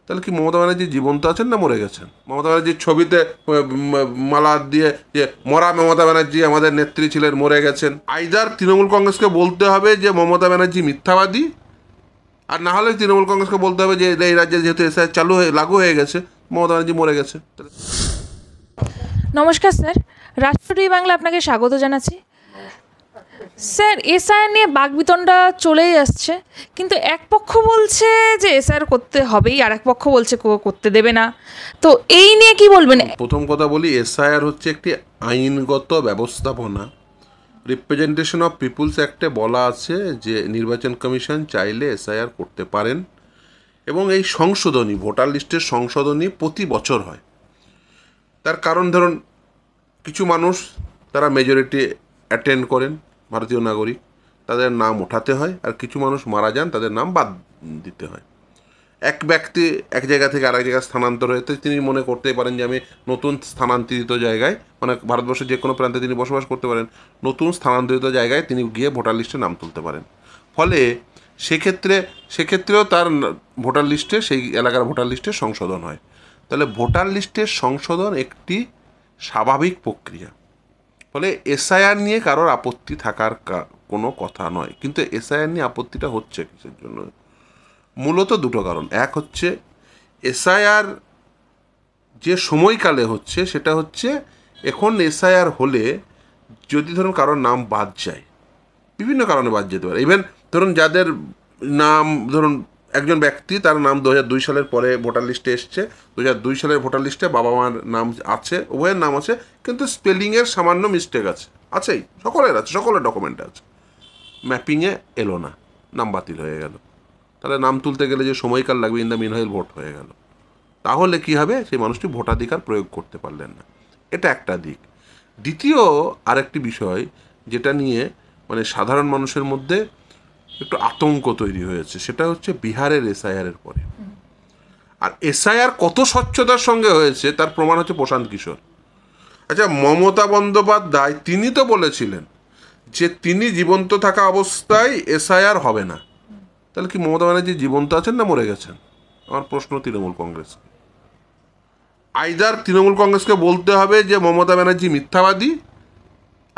তাহলে কি মমতা ব্যানার্জি জীবন্ত আছেন না মরে গেছেন? মমতা ব্যানার্জির ছবিতে মালা দিয়ে যে মরা মমতা ব্যানার্জি আমাদের নেত্রী ছিলেন, মরে গেছেন। আইদার তৃণমূল কংগ্রেসকে বলতে হবে যে মমতা ব্যানার্জি মিথ্যাবাদী, আর না হলে তৃণমূল কংগ্রেসকে বলতে হবে যে এই রাজ্যে যেহেতু এসআই লাগু হয়ে গেছে, মমতা ব্যানার্জি মরে গেছে। নমস্কার স্যার, রাষ্ট্র টিভি বাংলা আপনাকে স্বাগত জানাচ্ছি। স্যার, এসআইআর নিয়ে বাকবিতণ্ডা চলেই আসছে, কিন্তু এক পক্ষ বলছে যে এসআইআর করতে হবেই, আর এক পক্ষ বলছে করতে দেবে না। তো এই নিয়ে কি বলবেন? প্রথম কথা বলি, এসআইআর হচ্ছে একটি আইনগত ব্যবস্থাপনা। রিপ্রেজেন্টেশন অফ পিপুলস অ্যাক্টে বলা আছে যে নির্বাচন কমিশন চাইলে এসআইআর করতে পারেন, এবং এই সংশোধনী, ভোটার লিস্টের সংশোধনী প্রতি বছর হয়। তার কারণ ধরুন, কিছু মানুষ তারা মেজরিটি অ্যাটেন্ড করেন, ভারতীয় নাগরিক, তাদের নাম ওঠাতে হয়, আর কিছু মানুষ মারা যান, তাদের নাম বাদ দিতে হয়। এক ব্যক্তি এক জায়গা থেকে আরেক জায়গায় স্থানান্তর হয়ে তিনি মনে করতে পারেন যে আমি নতুন স্থানান্তরিত জায়গায়, মানে ভারতবর্ষের যে কোনো প্রান্তে তিনি বসবাস করতে পারেন, নতুন স্থানান্তরিত জায়গায় তিনি গিয়ে ভোটার লিস্টে নাম তুলতে পারেন। ফলে সেক্ষেত্রেও তার ভোটার লিস্টে, সেই এলাকার ভোটার লিস্টে সংশোধন হয়। তাহলে ভোটার লিস্টের সংশোধন একটি স্বাভাবিক প্রক্রিয়া। ফলে এসআইআর নিয়ে কারোর আপত্তি থাকার কোনো কথা নয়। কিন্তু এসআইআর নিয়ে আপত্তিটা হচ্ছে কিসের জন্য? মূলত দুটো কারণ। এক হচ্ছে এসআইআর যে সময়কালে হচ্ছে, সেটা হচ্ছে এখন এসআইআর হলে যদি ধরুন কারোর নাম বাদ যায়, বিভিন্ন কারণে বাদ যেতে পারে। ইভেন ধরুন যাদের নাম, ধরুন একজন ব্যক্তি, তার নাম 2002 সালের পরে ভোটার লিস্টে এসছে, 2002 সালের ভোটার লিস্টে বাবা মার নাম আছে, উভয়ের নাম আছে, কিন্তু স্পেলিংয়ের সামান্য মিস্টেক আছেই, সকলের আছে, সকলের ডকুমেন্টে আছে, ম্যাপিংয়ে এলো না, নাম বাতিল হয়ে গেল। তাহলে নাম তুলতে গেলে যে সময়কাল লাগবে, ইন দ্য মিনহাইল ভোট হয়ে গেল। তাহলে কি হবে? সেই মানুষটি ভোটাধিকার প্রয়োগ করতে পারলেন না। এটা একটা দিক। দ্বিতীয় আরেকটি বিষয়, যেটা নিয়ে মানে সাধারণ মানুষের মধ্যে একটু আতঙ্ক তৈরি হয়েছে, সেটা হচ্ছে বিহারের এসআইআরের পরে। আর এসআইআর কত স্বচ্ছতার সঙ্গে হয়েছে তার প্রমাণ হচ্ছে প্রশান্ত কিশোর। আচ্ছা, মমতা বন্দ্যোপাধ্যায় তিনি তো বলেছিলেন যে তিনি জীবন্ত থাকা অবস্থায় এসআইআর হবে না। তাহলে কি মমতা ব্যানার্জি জীবন্ত আছেন না মরে গেছেন? আমার প্রশ্ন তৃণমূল কংগ্রেস। আইদার তৃণমূল কংগ্রেসকে বলতে হবে যে মমতা ব্যানার্জি মিথ্যাবাদী,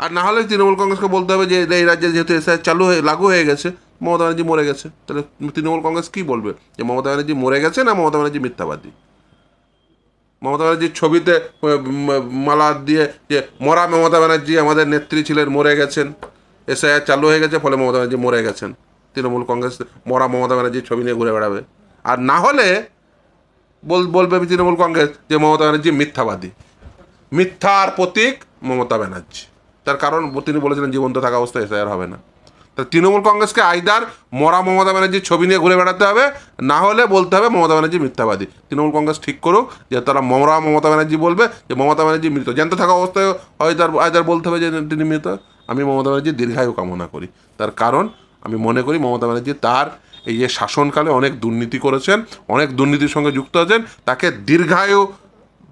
আর না হলে তৃণমূল কংগ্রেসকে বলতে হবে যে এই রাজ্যে যেহেতু এসআইআর লাগু হয়ে গেছে, মমতা ব্যানার্জি মরে গেছে। তাহলে তৃণমূল কংগ্রেস কি বলবে? যে মমতা ব্যানার্জি মরে গেছে না মমতা ব্যানার্জি মিথ্যাবাদী? মমতা ব্যানার্জির ছবিতে মালা দিয়ে যে মরা মমতা ব্যানার্জি আমাদের নেত্রী ছিলেন, মরে গেছেন, এসআইআর চালু হয়ে গেছে, ফলে মমতা ব্যানার্জি মরে গেছেন। তৃণমূল কংগ্রেস মরা মমতা ব্যানার্জির ছবি নিয়ে ঘুরে বেড়াবে। আর না হলে বলবে তৃণমূল কংগ্রেস যে মমতা ব্যানার্জি মিথ্যাবাদী, মিথ্যার প্রতীক মমতা ব্যানার্জি। তার কারণ তিনি বলেছিলেন জীবন্ত থাকা অবস্থায় এসআইআর হবে না। তা তৃণমূল কংগ্রেসকে আইদার মরা মমতা ব্যানার্জির ছবি নিয়ে ঘুরে বেড়াতে হবে, না হলে বলতে হবে মমতা ব্যানার্জি মিথ্যাবাদী। তৃণমূল কংগ্রেস ঠিক করুক যে তারা মরা মমতা ব্যানার্জি বলবে যে মমতা ব্যানার্জি মৃত, জ্যান্ত থাকা অবস্থায় হয় তার আইদার বলতে হবে যে তিনি মৃত। আমি মমতা ব্যানার্জির দীর্ঘায়ু কামনা করি। তার কারণ আমি মনে করি মমতা ব্যানার্জি তার এই যে শাসনকালে অনেক দুর্নীতি করেছেন, অনেক দুর্নীতির সঙ্গে যুক্ত আছেন, তাকে দীর্ঘায়ু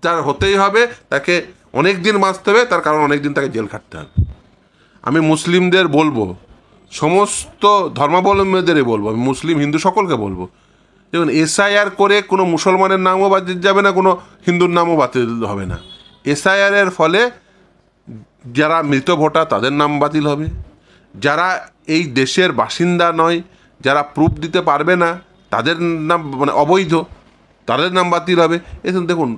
তার হতেই হবে, তাকে অনেক দিন বাঁচতে হবে, তার কারণ অনেক দিন তাকে জেল খাটতে হবে। আমি মুসলিমদের বলবো, সমস্ত ধর্মাবলম্বীদেরই বলবো, আমি মুসলিম হিন্দু সকলকে বলবো, দেখুন এসআইআর করে কোনো মুসলমানের নামও বাতিল যাবে না, কোনো হিন্দুর নামও বাতিল হবে না। এসআইআরের ফলে যারা মৃত ভোটার তাদের নাম বাতিল হবে, যারা এই দেশের বাসিন্দা নয়, যারা প্রুফ দিতে পারবে না, তাদের নাম মানে অবৈধ, তাদের নাম বাতিল হবে। এখন দেখুন,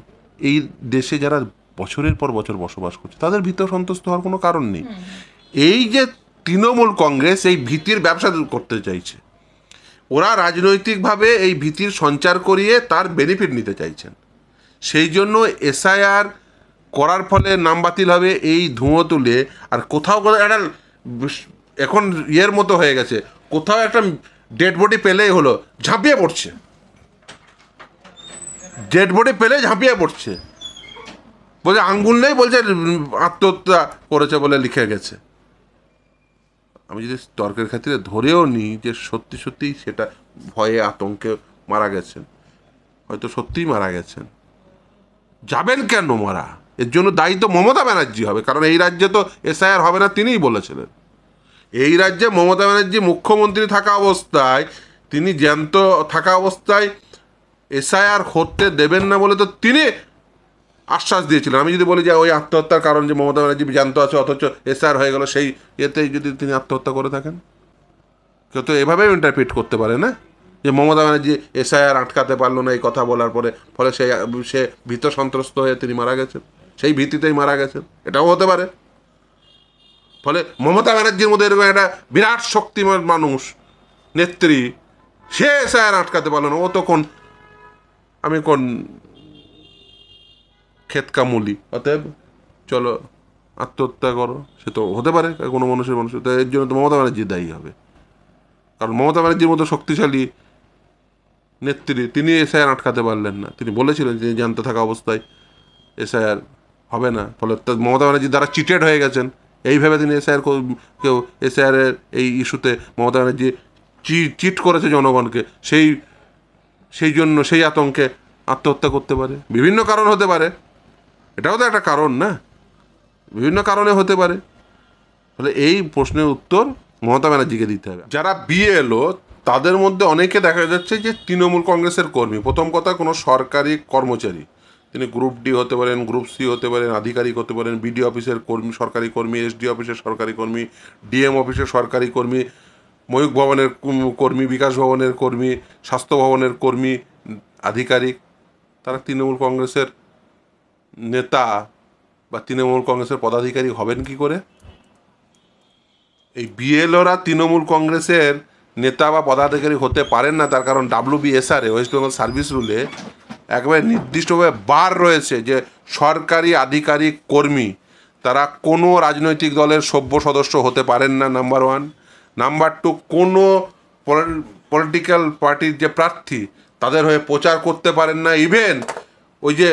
এই দেশে যারা বছরের পর বছর বসবাস করছে তাদের ভীত সন্তুষ্ট হওয়ার কোনো কারণ নেই। এই যে তৃণমূল কংগ্রেস এই ভীতির ব্যবসা করতে চাইছে, ওরা রাজনৈতিকভাবে এই ভীতির সঞ্চার করিয়ে তার বেনিফিট নিতে চাইছেন। সেই জন্য এসআইআর করার ফলে নাম বাতিল হবে এই ধুঁয়ো তুলে, আর কোথাও একটা এখন ইয়ের মতো হয়ে গেছে, কোথাও একটা ডেড বডি পেলেই হলো ঝাঁপিয়ে পড়ছে, ডেড বডি পেলে ঝাঁপিয়ে পড়ছে, বলছে আঙ্গুল নেই, বলছে আত্মহত্যা করেছে বলে লিখে গেছে। আমি যদি তর্কের ক্ষেত্রে ধরেও নিই যে সত্যি সত্যিই সেটা ভয়ে আতঙ্কে মারা গেছেন, হয়তো সত্যিই মারা গেছেন, যাবেন কেন মারা? এর জন্য দায়ী তো মমতা ব্যানার্জি হবে, কারণ এই রাজ্যে তো এসআইআর হবে না, তিনিই বলেছিলেন। এই রাজ্যে মমতা ব্যানার্জি মুখ্যমন্ত্রী থাকা অবস্থায়, তিনি জ্যান্ত থাকা অবস্থায় এসআইআর হতে দেবেন না বলে তো তিনি আশ্বাস দিয়েছিলেন। আমি যদি বলি যে ওই আত্মহত্যার কারণ যে মমতা ব্যানার্জি জানতো আছে, অথচ এসআইআর হয়ে গেল, সেই এতেই যদি তিনি আত্মহত্যা করে থাকেন, কেউ তো এভাবেই ইন্টারপ্রিট করতে পারে না যে মমতা ব্যানার্জি এসআইআর আটকাতে পারলো না এই কথা বলার পরে, ফলে সে ভীত সন্ত্রস্ত হয়ে তিনি মারা গেছেন, সেই ভীতিতেই মারা গেছেন, এটাও হতে পারে। ফলে মমতা ব্যানার্জির মধ্যে এরকম একটা বিরাট শক্তিমান মানুষ, নেত্রী, সে এসআইআর আটকাতে পারলো না, ও তো আমি কোন ক্ষেতকামুলি, অতএব চলো আত্মহত্যা করো, সে তো হতে পারে কোনো মানুষের তো এর জন্য তো মমতা ব্যানার্জি দায়ী হবে। কারণ মমতা ব্যানার্জির মতো শক্তিশালী নেত্রী, তিনি এসআইআর আটকাতে পারলেন না। তিনি বলেছিলেন যে জানতে থাকা অবস্থায় এসআইআর হবে না, ফলে মমতা ব্যানার্জি দ্বারা চিটেড হয়ে গেছেন, এইভাবে তিনি কেউ এসআইআরের এই ইস্যুতে মমতা ব্যানার্জি চিট করেছে জনগণকে, সেই জন্য সেই আতঙ্কে আত্মহত্যা করতে পারে। বিভিন্ন কারণ হতে পারে, এটাও তো একটা কারণ না, বিভিন্ন কারণে হতে পারে। ফলে এই প্রশ্নের উত্তর মমতা ব্যানার্জিকে দিতে হবে। যারা বিএলও তাদের মধ্যে অনেকে দেখা যাচ্ছে যে তৃণমূল কংগ্রেসের কর্মী। প্রথম কথা, কোনো সরকারি কর্মচারী, তিনি গ্রুপ ডি হতে পারেন, গ্রুপ সি হতে পারেন, আধিকারিক হতে পারেন, বিডি অফিসের কর্মী, সরকারি কর্মী, এসডি অফিসের সরকারি কর্মী, ডিএম অফিসের সরকারি কর্মী, ময়ূখ ভবনের কর্মী, বিকাশ ভবনের কর্মী, স্বাস্থ্য ভবনের কর্মী, আধিকারিক, তারা তৃণমূল কংগ্রেসের নেতা বা তৃণমূল কংগ্রেসের পদাধিকারী হবেন কি করে? এই বিএলওরা তৃণমূল কংগ্রেসের নেতা বা পদাধিকারী হতে পারেন না। তার কারণ WBSR ওয়েস্ট বেঙ্গল সার্ভিস রুলে একবারে নির্দিষ্টভাবে বার রয়েছে যে সরকারি আধিকারিক কর্মী তারা কোনো রাজনৈতিক দলের সভ্য সদস্য হতে পারেন না, নাম্বার 1। নাম্বার 2, কোনো পলিটিক্যাল পার্টির যে প্রার্থী তাদের হয়ে প্রচার করতে পারেন না। ইভেন ওই যে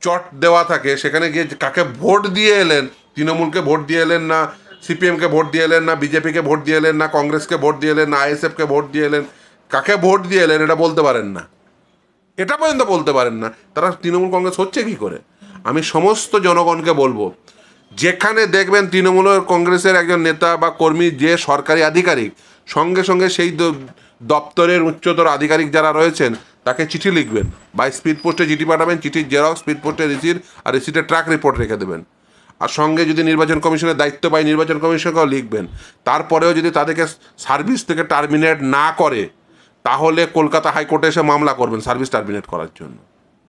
চট দেওয়া থাকে, সেখানে গিয়ে কাকে ভোট দিয়ে এলেন, তৃণমূলকে ভোট দিয়ে এলেন না, সিপিএমকে ভোট দিয়ে এলেন না, বিজেপিকে ভোট দিয়ে এলেন না, কংগ্রেসকে ভোট দিয়ে এলেন না, আইএসএফকে ভোট দিয়ে এলেন, কাকে ভোট দিয়ে এলেন এটা বলতে পারেন না, এটা পর্যন্ত বলতে পারেন না। তারা তৃণমূল কংগ্রেস হচ্ছে কি করে? আমি সমস্ত জনগণকে বলবো, যেখানে দেখবেন তৃণমূল কংগ্রেসের একজন নেতা বা কর্মী যে সরকারি আধিকারিক, সঙ্গে সঙ্গে সেই দপ্তরের উচ্চতর আধিকারিক যারা রয়েছেন তাকে চিঠি লিখবেন, বাই স্পিড পোস্টে চিঠি পাঠাবেন, চিঠির জেরক্স, স্পিড পোস্টে রিসিট, আর রিসিটের ট্র্যাক রিপোর্ট রেখে দেবেন। আর সঙ্গে যদি নির্বাচন কমিশনের দায়িত্ব পায়, নির্বাচন কমিশনকেও লিখবেন। তারপরেও যদি তাদেরকে সার্ভিস থেকে টার্মিনেট না করে, তাহলে কলকাতা হাইকোর্টে এসে মামলা করবেন সার্ভিস টার্মিনেট করার জন্য।